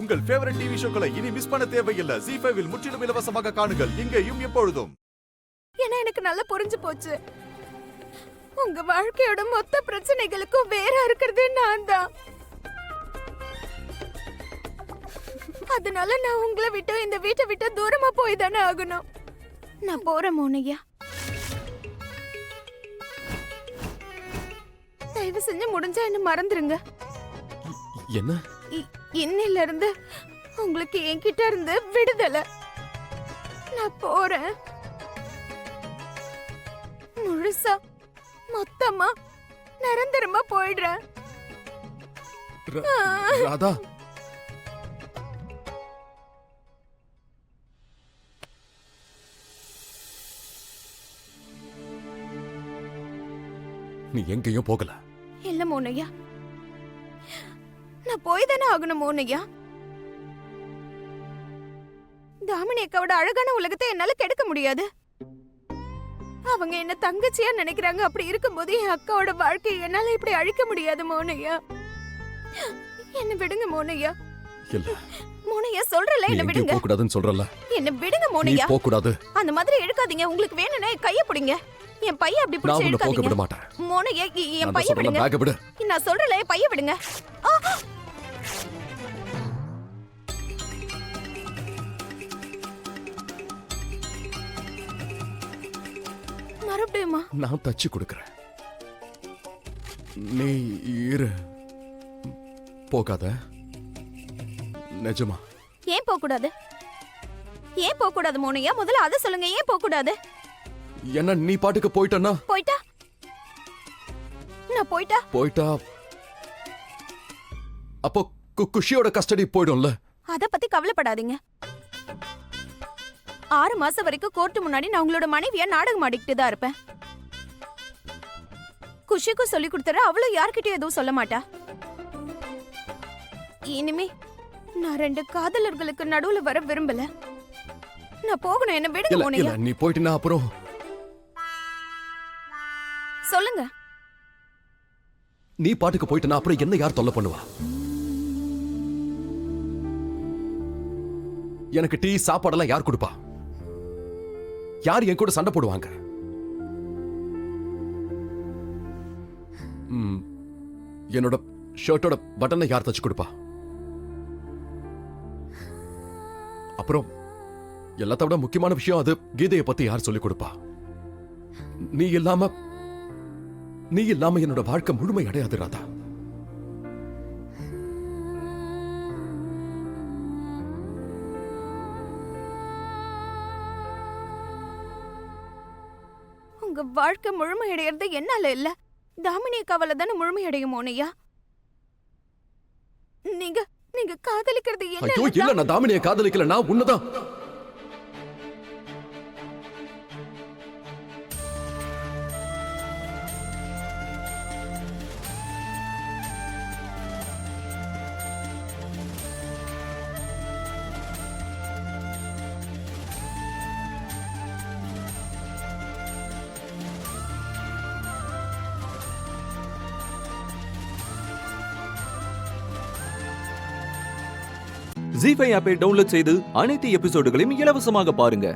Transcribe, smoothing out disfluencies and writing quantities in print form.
உங்கள் favourite TV ஷோக்களை இனி miss பண்ண தேவையில்லை. ZEE5 இல் முற்றிலும் இலவசமாக காணுங்கள். இங்கேயும் எப்பொழுதும். ஏன்னா எனக்கு நல்லா புரிஞ்சு போச்சு. உங்க வாழ்க்கையோட மொத்த பிரச்சனைகளுக்கும் வேற இருக்கிறது நான் தான். அதனால நான் உங்களை விட்டு இந்த வீட்டை விட்டு தூரமா போய் தானே ஆகணும். நான் போறேன் மோனையா. தயவு செஞ்சு முடிஞ்சா என்ன மறந்துருங்க. என்ன? இன்னில இருந்து உங்களுக்கு என்கிட்ட இருந்து விடுதலை. நான் போறேன். முழுசா மொத்தமா நிரந்தரமா போயிடுறேன். ராதா, நீ எங்கேயும் போகல. இல்ல மோனையா, நான் போய் தானே ஆகணும் மோனையா. தாமினி அக்காவோட அழகான உலகத்தை என்னால கெடுக்க முடியாது. அவங்க என்ன தங்கச்சியா நினைக்கிறாங்க. அப்படி இருக்கும்போது என் அக்காவோட வாழ்க்கையை என்னால இப்படி அழிக்க முடியாது மோனையா. என்ன விடுங்க மோனையா. இல்ல மோனையா, சொல்றல என்ன விடுங்க. போக கூடாதுன்னு சொல்றல. என்ன விடுங்க மோனையா. போக கூடாது. அந்த மாதிரி எடுக்காதீங்க. உங்களுக்கு வேணும்னா கைய பிடிங்க. என் பைய அப்படி பிடிச்சு எடுக்காதீங்க. போக விட மாட்டேன். மோனையா, என் பைய விடுங்க. பேக் விடு. நான் சொல்றல பைய விடுங்க. மறுபடியுமா? நான் தச்சு கொடுக்கறேன். நீ இரு. போகாத. நிஜமா. ஏன் போக கூடாது? ஏன் போக கூடாது மோனையா? முதல்ல அத சொல்லுங்க. ஏன் போக கூடாது? என்ன நீ பாட்டுக்கு போய்ட்டனா? போய்ட்டா? நான் போய்ட்டா அப்போ குஷியோட கஸ்டடி போய்டும்ல. அத பத்தி கவலைப்படாதீங்க. 6 மாசம் வரைக்கும் கோர்ட் முன்னாடி நான் உங்களோட மனைவியா நாடகம் ஆடிக்கிட்டு தான் இருப்பேன். குஷிக்கும் சொல்லி கொடுத்துற. அவளும் யார்கிட்டயும் எதுவும் சொல்ல மாட்டா. இனிமே நான் 2 காதலர்களுக்கு நடுவுல வர விரும்பல. நான் போகணும். என்ன விடுங்க மோனையா. நீ போய்ட்டினா அப்புறம் சொல்லுங்க. நீ பாட்டுக்கு போய்ட்டனா அப்புறம் என்ன யார் தொல்லை பண்ணுவா? எனக்கு டீ சாப்பாடெல்லாம் யார் கொடுப்பா? யார் என் கூட சண்டை போடுவாங்க? என்னோட ஷர்ட்டோட பட்டனை யார் தச்சு கொடுப்பா? அப்புறம் எல்லாத்த விட முக்கியமான விஷயம், அது கீதையை பத்தி யார் சொல்லிக் கொடுப்பா? நீ இல்லாம என்னோட வாழ்க்கை முழுமை அடையாது ராதா. உங்க வாழ்க்கை முழுமை அடையிறது என்னால இல்ல, தாமினி அக்காவால தானே முழுமை அடையும் மோனையா. நீங்க காதலிக்கிறது என்ன? ஐயோ இல்ல, நான் தாமினியை காதலிக்கல. நான் உன்னதான். ZEE5 ஆப்பை டவுன்லோட் செய்து அனைத்து எபிசோடுகளையும் இலவசமாக பாருங்க.